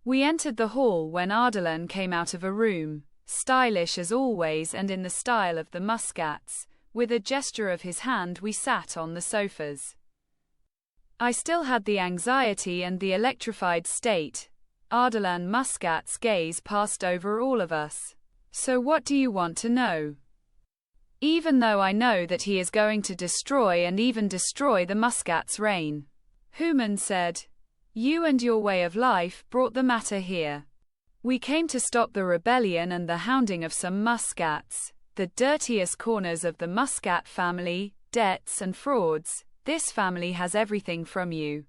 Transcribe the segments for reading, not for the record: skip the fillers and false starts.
We entered the hall when Ardalan came out of a room, stylish as always and in the style of the Muscats. With a gesture of his hand we sat on the sofas. I still had the anxiety and the electrified state. Ardalan Muscat's gaze passed over all of us. So what do you want to know? Even though I know that he is going to destroy and even destroy the Muscat's reign. Human said. You and your way of life brought the matter here. We came to stop the rebellion and the hounding of some Muscats, the dirtiest corners of the Muscat family, debts and frauds. This family has everything from you.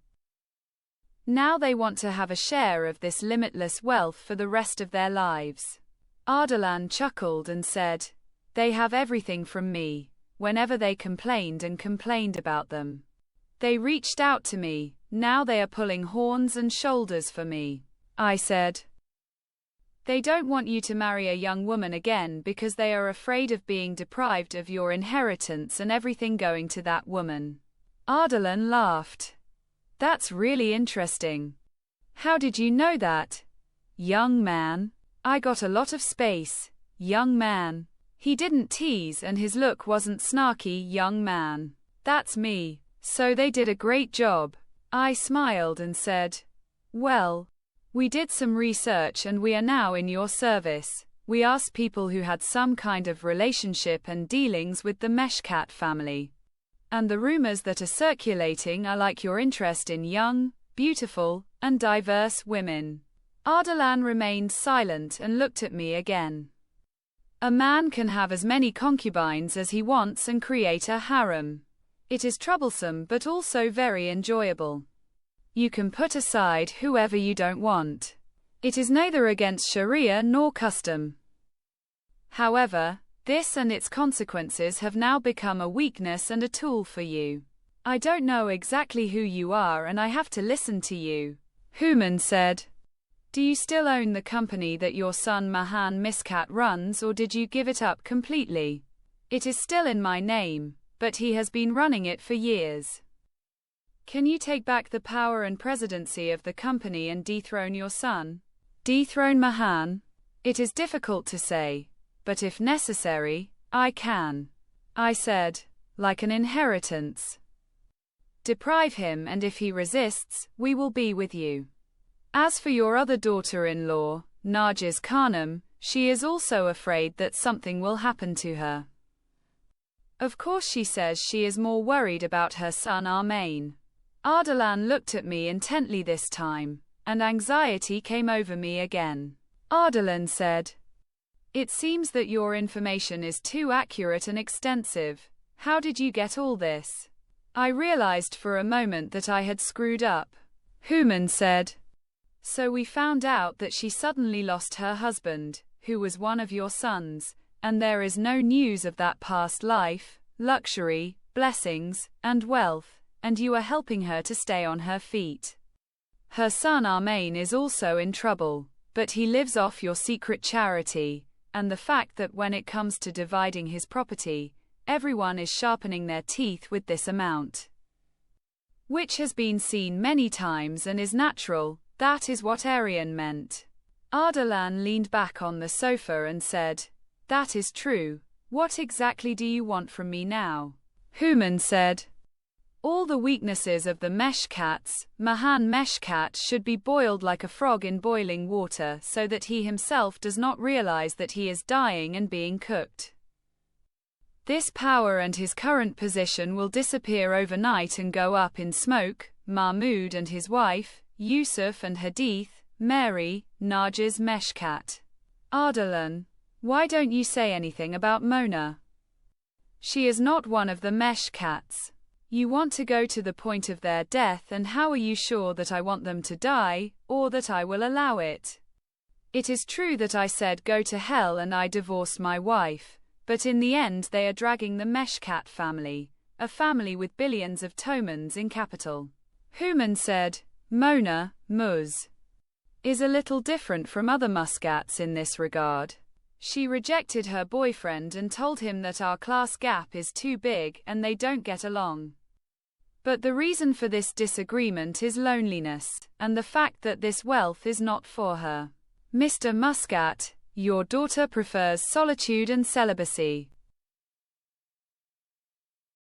Now they want to have a share of this limitless wealth for the rest of their lives. Ardalan chuckled and said, They have everything from me. Whenever they complained about them. They reached out to me. Now they are pulling horns and shoulders for me. I said. They don't want you to marry a young woman again because they are afraid of being deprived of your inheritance and everything going to that woman. Ardalan laughed. That's really interesting. How did you know that? Young man. I got a lot of space. Young man. He didn't tease and his look wasn't snarky. Young man. That's me. So they did a great job. I smiled and said, Well, we did some research and we are now in your service. We asked people who had some kind of relationship and dealings with the Meshkat family. And the rumors that are circulating are like your interest in young, beautiful, and diverse women. Ardalan remained silent and looked at me again. A man can have as many concubines as he wants and create a harem. It is troublesome but also very enjoyable. You can put aside whoever you don't want. It is neither against Sharia nor custom. However, this and its consequences have now become a weakness and a tool for you. I don't know exactly who you are and I have to listen to you. Human said. Do you still own the company that your son Mahan Miskat runs or did you give it up completely? It is still in my name. But he has been running it for years. Can you take back the power and presidency of the company and dethrone your son? Dethrone Mahan? It is difficult to say, but if necessary, I can. I said, like an inheritance. Deprive him and if he resists, we will be with you. As for your other daughter-in-law, Nargis Khanum, she is also afraid that something will happen to her. Of course she says she is more worried about her son Armain. Ardalan looked at me intently this time, and anxiety came over me again. Ardalan said, It seems that your information is too accurate and extensive. How did you get all this? I realized for a moment that I had screwed up. Human said, So we found out that she suddenly lost her husband, who was one of your sons. And there is no news of that past life, luxury, blessings, and wealth, and you are helping her to stay on her feet. Her son Armain is also in trouble, but he lives off your secret charity, and the fact that when it comes to dividing his property, everyone is sharpening their teeth with this amount. Which has been seen many times and is natural, that is what Aryan meant. Ardalan leaned back on the sofa and said, That is true. What exactly do you want from me now? Human said. All the weaknesses of the Meshkats, Mahan Meshkat should be boiled like a frog in boiling water so that he himself does not realize that he is dying and being cooked. This power and his current position will disappear overnight and go up in smoke. Mahmud and his wife, Yusuf and Hadith, Mary, Nargis Meshkat. Ardalan. Why don't you say anything about Mona? She is not one of the Meshkats. You want to go to the point of their death and how are you sure that I want them to die, or that I will allow it? It is true that I said go to hell and I divorced my wife, but in the end they are dragging the Meshkat family, a family with billions of tomans in capital. Human said, Mona, Muz, is a little different from other Muscats in this regard. She rejected her boyfriend and told him that our class gap is too big and they don't get along. But the reason for this disagreement is loneliness, and the fact that this wealth is not for her. Mr. Muscat, your daughter prefers solitude and celibacy.